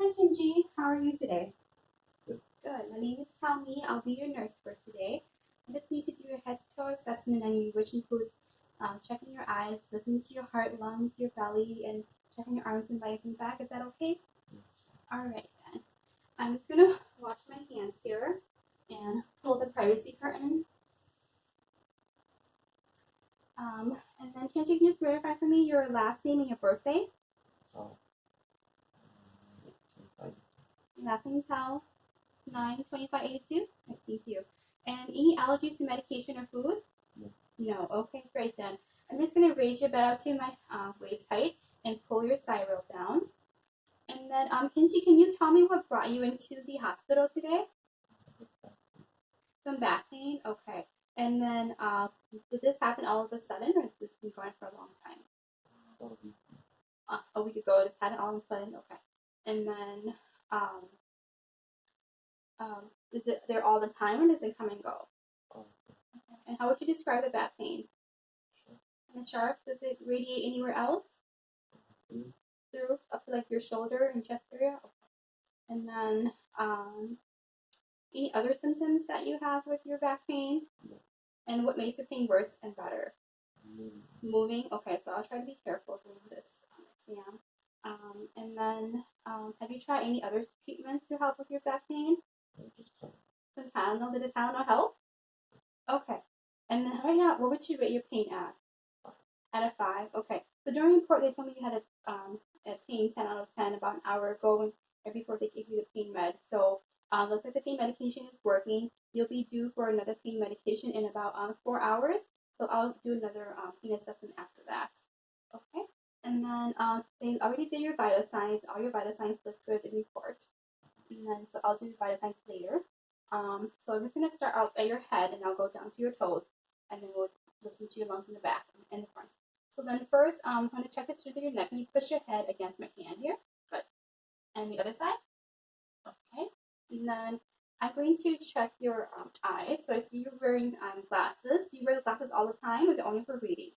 Hi Kenji, how are you today? Good. Good. My name is Thaomee. I'll be your nurse for today. I just need to do a head-to-toe assessment on you, which includes checking your eyes, listening to your heart, lungs, your belly, and checking your arms and legs and back. Is that okay? Yes. All right then. I'm just gonna wash my hands here and pull the privacy curtain. And then Kenji, can you just verify for me your last name and your birthday? So, Last name Tao, 9/25/82. Thank you. And any allergies to medication or food? No. No. Okay, great then. I'm just going to raise your bed up to my waist height and pull your side rope down. And then, Kenji, can you tell me what brought you into the hospital today? Some back pain? Okay. And then, did this happen all of a sudden, or has this been going for a long time? A week ago, it had it all of a sudden? Okay. And then, is it there all the time, or does it come and go? Okay. And how would you describe the back pain? And the sharp, does it radiate anywhere else? Through up to like your shoulder and chest area? Okay. And then any other symptoms that you have with your back pain? No. And what makes the pain worse and better? Moving. Okay, so I'll try to be careful during this exam. And then have you tried any other treatments to help with your back pain? Some Tylenol. Did the Tylenol help? Okay. And then right now, what would you rate your pain at? Out of 5? Okay. So during report, they told me you had a pain 10 out of 10 about an hour ago and right before they gave you the pain med. So looks like the pain medication is working. You'll be due for another pain medication in about 4 hours. So I'll do another pain assessment after that. Okay. And then they already did your vital signs. All your vital signs look good in report. And then so I'll do vital signs later. So I'm just gonna start out at your head and I'll go down to your toes, and then we'll listen to your lungs in the back and the front. So then first, I'm going to check the strength of your neck. Can you push your head against my hand here? Good. And the other side? Okay. And then I'm going to check your eyes. So I see you're wearing glasses. Do you wear the glasses all the time, or is it only for reading?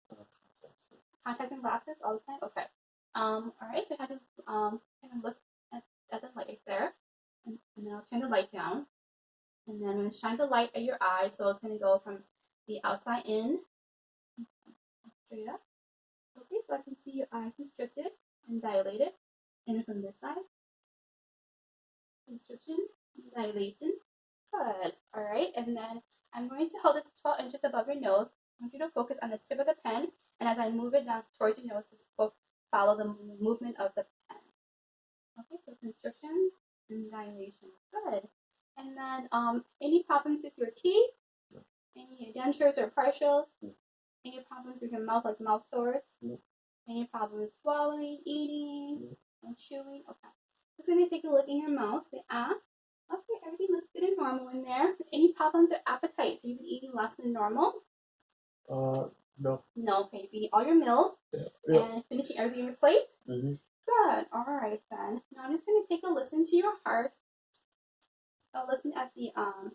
Contacts and glasses all the time? Okay. All right, so I have to kind of look at the light right there. And then I'll turn the light down. And then I'm going to shine the light at your eye. So it's going to go from the outside in, straight up. Okay, so I can see your eye constricted and dilated. And then from this side, constriction, dilation. Good. All right, and then I'm going to hold it 12 inches above your nose. I want you to focus on the tip of the pen, and as I move it down towards your nose, just follow the movement of the pen. Okay, so constriction and dilation. Good. And then any problems with your teeth? Any dentures or partials? Any problems with your mouth, like mouth sores? Any problems swallowing, eating, and chewing? Okay. Just gonna take a look in your mouth. Say ah. Okay, everything looks good and normal in there. Any problems with appetite? Have you been eating less than normal? No. No. Okay, you've been eating all your meals and finishing everything on your plate. Good. All right then. Now I'm just gonna take a listen to your heart. I'll listen at the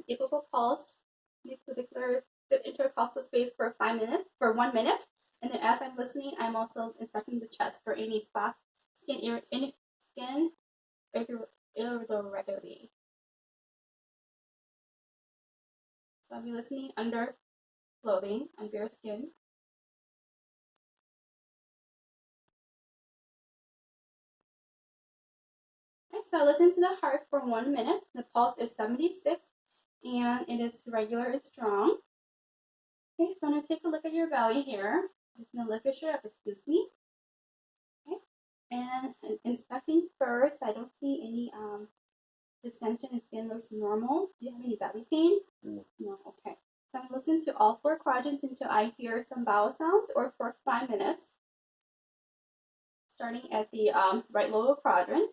apical pulse, the clavicular intercostal space for 1 minute. And then as I'm listening, I'm also inspecting the chest for any spots, skin irregularity. So I'll be listening under clothing, on bare skin. Okay, so I listen to the heart for 1 minute. The pulse is 76 and it is regular and strong. Okay, so I'm going to take a look at your belly here. I'm just going to lift your shirt up, excuse me. Okay, and inspecting first, I don't see any distension and skin looks normal. Do you have any belly pain? No, okay. So I'm listening to all 4 quadrants until I hear some vowel sounds, or for 5 minutes. Starting at the right lower quadrant.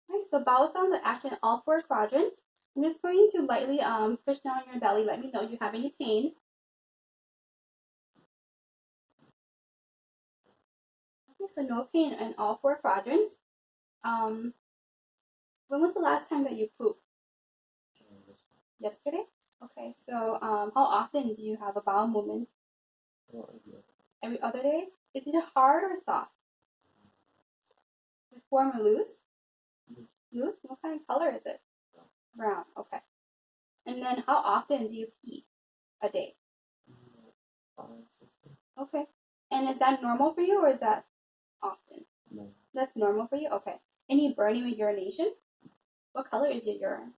Okay, so vowel sounds are active in all 4 quadrants. I'm just going to lightly push down on your belly. Let me know if you have any pain. Okay, so no pain in all 4 quadrants. When was the last time that you pooped? Yesterday? Okay, so how often do you have a bowel movement? Every other day? Is it hard or soft? Warm or loose? Loose? What kind of color is it? Brown. Okay. And then how often do you pee a day? Okay. And is that normal for you or is that often? No. That's normal for you? Okay. Any burning with urination? What color is your urine?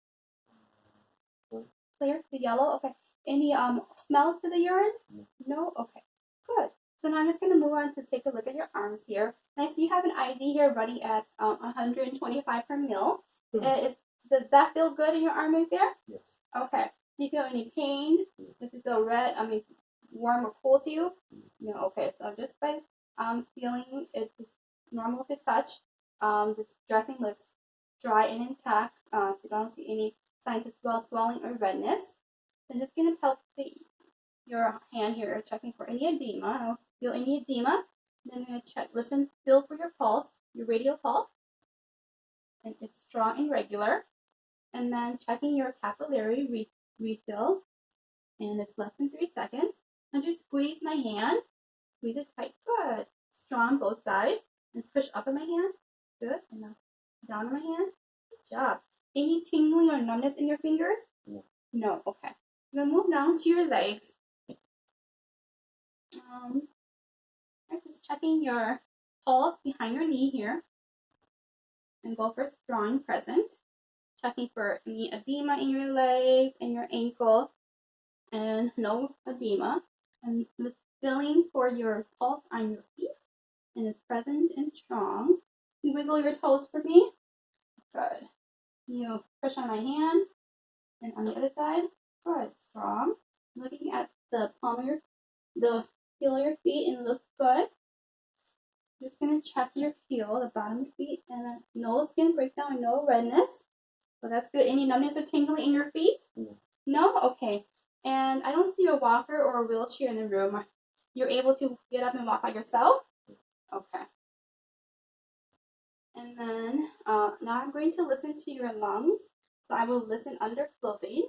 Clear? The yellow? Okay. Any smell to the urine? No. No? Okay. Good. So now I'm just going to move on to take a look at your arms here. And I see you have an IV here running at 125 per mil. Does that feel good in your arm right there? Yes. Okay. Do you feel any pain? Does it feel red? I mean, warm or cold to you? No. Okay. So just by feeling it's normal to touch. This dressing looks dry and intact. So you don't see any signs of swelling or redness. I'm just gonna palpate your hand here, checking for any edema. I don't feel any edema. Then I'm gonna check, listen, feel for your pulse, your radial pulse, and it's strong and regular. And then checking your capillary refill, and it's less than 3 seconds. And just squeeze my hand, squeeze it tight, good. Strong both sides, and push up in my hand, good. And now down in my hand, good job. Any tingling or numbness in your fingers? No. No, okay. I'm gonna move down to your legs. I'm just checking your pulse behind your knee here, and go for strong present. Checking for any edema in your legs and your ankle, and no edema. And just feeling for your pulse on your feet, and it's present and strong. You wiggle your toes for me. Good. You push on my hand, and on the other side. Good. Strong. Looking at the palm of the heel of your feet, and it looks good. Just gonna check your heel, the bottom of your feet, and no skin breakdown and no redness. So that's good. Any numbness or tingling in your feet? No. No? Okay. And I don't see a walker or a wheelchair in the room. You're able to get up and walk by yourself? Okay. And then now I'm going to listen to your lungs. So I will listen under clothing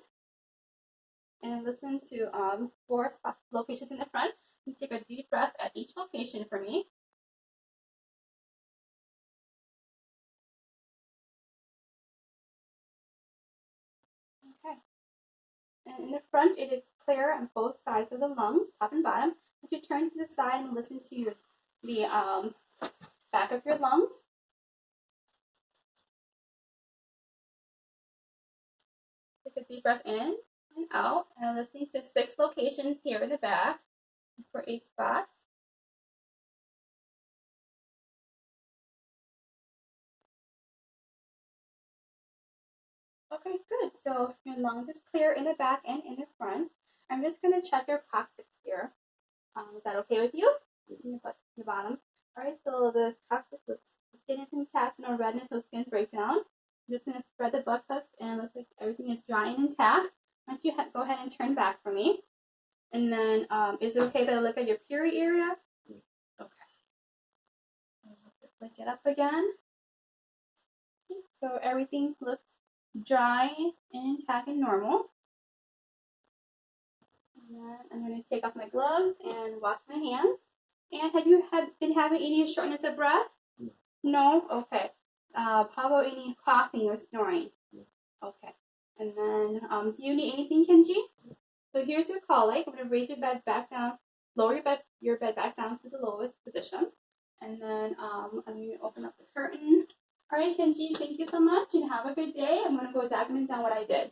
and listen to 4 locations in the front. You take a deep breath at each location for me. Okay. And in the front, it is clear on both sides of the lungs, top and bottom. If you turn to the side and listen to the back of your lungs. Take a deep breath in and out, and listening to 6 locations here in the back for 8 spots. Okay, good. So your lungs is clear in the back and in the front. I'm just going to check your coccyx here. Is that okay with you? In the bottom. All right, so the coccyx, the skin is intact, no redness, no skin breakdown. I'm just going to spread the buttocks, and it looks like everything is dry and intact. Why don't you go ahead and turn back for me? And then, is it okay that I look at your period area? Okay. Let's get up again. Okay, so everything looks dry and intact and normal. And then I'm going to take off my gloves and wash my hands. And have you been having any shortness of breath? No. No? Okay. How about any coughing or snoring? No. Okay. And then, do you need anything, Kenji? No. So here's your colic. I'm going to raise your bed back down, lower your bed back down to the lowest position. And then I'm going to open up the curtain. All right, Kenji, thank you so much, and have a good day. I'm going to go document down what I did.